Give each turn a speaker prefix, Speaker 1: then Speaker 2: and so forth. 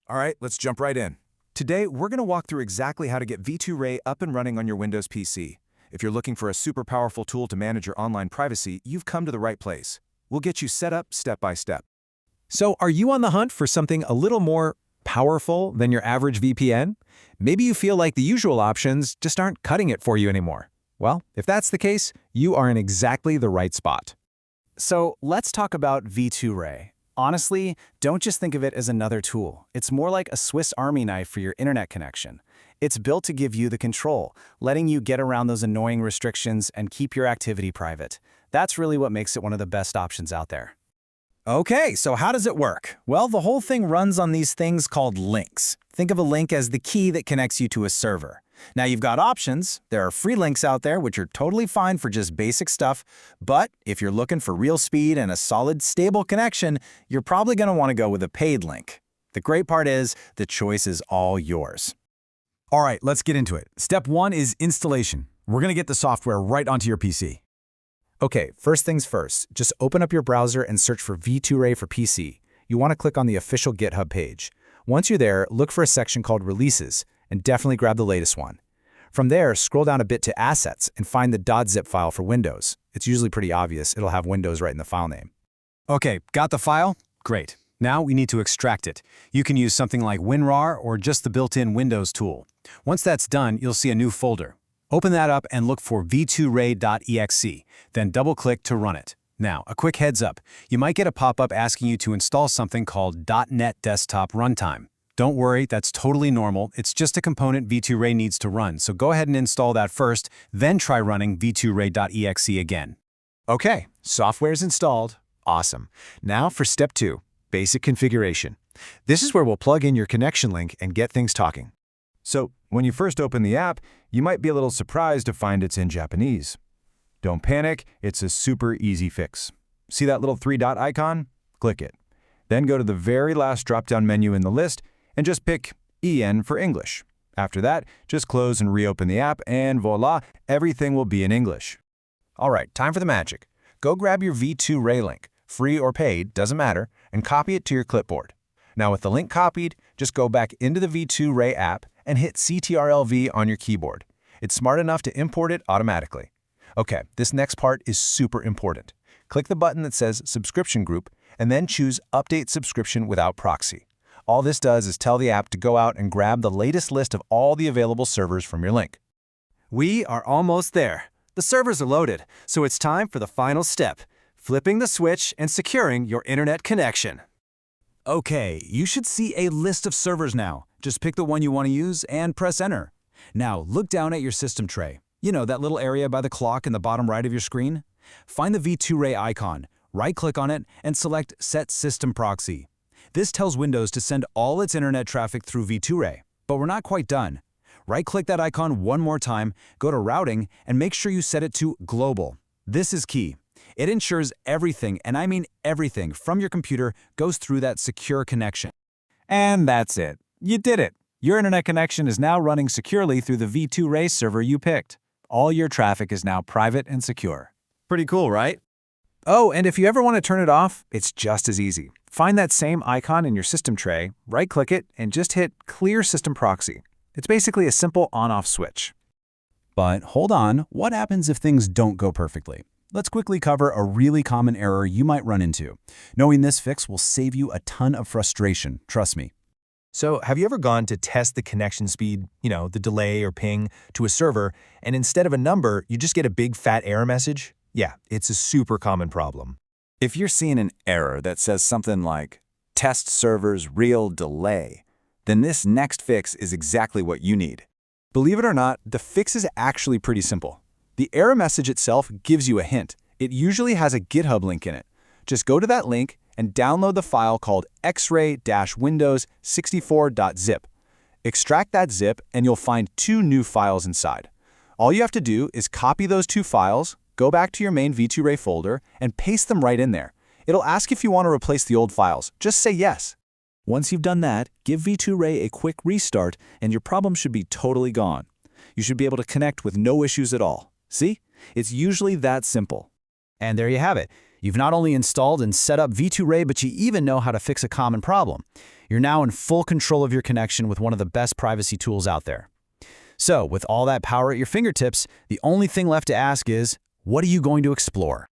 Speaker 1: All right, let's jump right in. Today, we're going to walk through exactly how to get V2Ray up and running on your Windows PC. If you're looking for a super powerful tool to manage your online privacy, you've come to the right place. We'll get you set up step by step.
Speaker 2: So are you on the hunt for something a little more powerful than your average VPN? Maybe you feel like the usual options just aren't cutting it for you anymore. Well, if that's the case, you are in exactly the right spot.
Speaker 3: So let's talk about V2Ray. Honestly, don't just think of it as another tool. It's more like a Swiss Army knife for your internet connection. It's built to give you the control, letting you get around those annoying restrictions and keep your activity private. That's really what makes it one of the best options out there.
Speaker 4: Okay, so how does it work? Well, the whole thing runs on these things called links. Think of a link as the key that connects you to a server. Now you've got options. There are free links out there which are totally fine for just basic stuff, but if you're looking for real speed and a solid, stable connection, you're probably going to want to go with a paid link. The great part is, the choice is all yours.
Speaker 5: All right, let's get into it. Step 1 is installation. We're going to get the software right onto your PC.
Speaker 4: Okay, first things first, just open up your browser and search for V2Ray for PC. You want to click on the official GitHub page. Once you're there, look for a section called Releases, and definitely grab the latest one. From there, scroll down a bit to Assets and find the .zip file for Windows. It's usually pretty obvious. It'll have Windows right in the file name.
Speaker 5: Okay, got the file? Great. Now we need to extract it. You can use something like WinRAR or just the built-in Windows tool. Once that's done, you'll see a new folder. Open that up and look for v2ray.exe, then double-click to run it. Now, a quick heads up. You might get a pop-up asking you to install something called .NET Desktop Runtime. Don't worry, that's totally normal. It's just a component V2Ray needs to run, so go ahead and install that first, then try running v2ray.exe again.
Speaker 2: Okay, software's installed. Awesome. Now for step 2, basic configuration. This is where we'll plug in your connection link and get things talking.
Speaker 1: So, when you first open the app, you might be a little surprised to find it's in Japanese. Don't panic, it's a super easy fix. See that little 3-dot icon? Click it. Then go to the very last drop-down menu in the list and just pick EN for English. After that, just close and reopen the app, and voila, everything will be in English.
Speaker 2: All right, time for the magic. Go grab your V2Ray link, free or paid, doesn't matter, and copy it to your clipboard. Now with the link copied, just go back into the V2Ray app and hit Ctrl+V on your keyboard. It's smart enough to import it automatically. Okay, this next part is super important. Click the button that says Subscription Group, and then choose Update Subscription without Proxy. All this does is tell the app to go out and grab the latest list of all the available servers from your link.
Speaker 3: We are almost there. The servers are loaded, so it's time for the final step, flipping the switch and securing your internet connection.
Speaker 4: Okay, you should see a list of servers now. Just pick the one you want to use and press Enter. Now look down at your system tray. You know, that little area by the clock in the bottom right of your screen? Find the V2Ray icon, right-click on it, and select Set System Proxy. This tells Windows to send all its internet traffic through V2Ray, but we're not quite done. Right-click that icon one more time, go to Routing, and make sure you set it to Global. This is key. It ensures everything, and I mean everything, from your computer goes through that secure connection. And that's it. You did it. Your internet connection is now running securely through the V2Ray server you picked. All your traffic is now private and secure.
Speaker 3: Pretty cool, right?
Speaker 4: Oh, and if you ever want to turn it off, it's just as easy. Find that same icon in your system tray, right-click it, and just hit Clear System Proxy. It's basically a simple on-off switch. But hold on, what happens if things don't go perfectly? Let's quickly cover a really common error you might run into. Knowing this fix will save you a ton of frustration, trust me.
Speaker 2: So have you ever gone to test the connection speed, the delay or ping, to a server, and instead of a number, you just get a big fat error message? Yeah, it's a super common problem.
Speaker 1: If you're seeing an error that says something like, test server's real delay, then this next fix is exactly what you need. Believe it or not, the fix is actually pretty simple. The error message itself gives you a hint. It usually has a GitHub link in it. Just go to that link and download the file called Xray-Windows64.zip. Extract that zip and you'll find 2 new files inside. All you have to do is copy those 2 files, go back to your main V2Ray folder, and paste them right in there. It'll ask if you want to replace the old files. Just say yes. Once you've done that, give V2Ray a quick restart and your problem should be totally gone. You should be able to connect with no issues at all. See? It's usually that simple.
Speaker 4: And there you have it.
Speaker 3: You've not only installed and set up V2Ray, but you even know how to fix a common problem. You're now in full control of your connection with one of the best privacy tools out there. So, with all that power at your fingertips, the only thing left to ask is, what are you going to explore?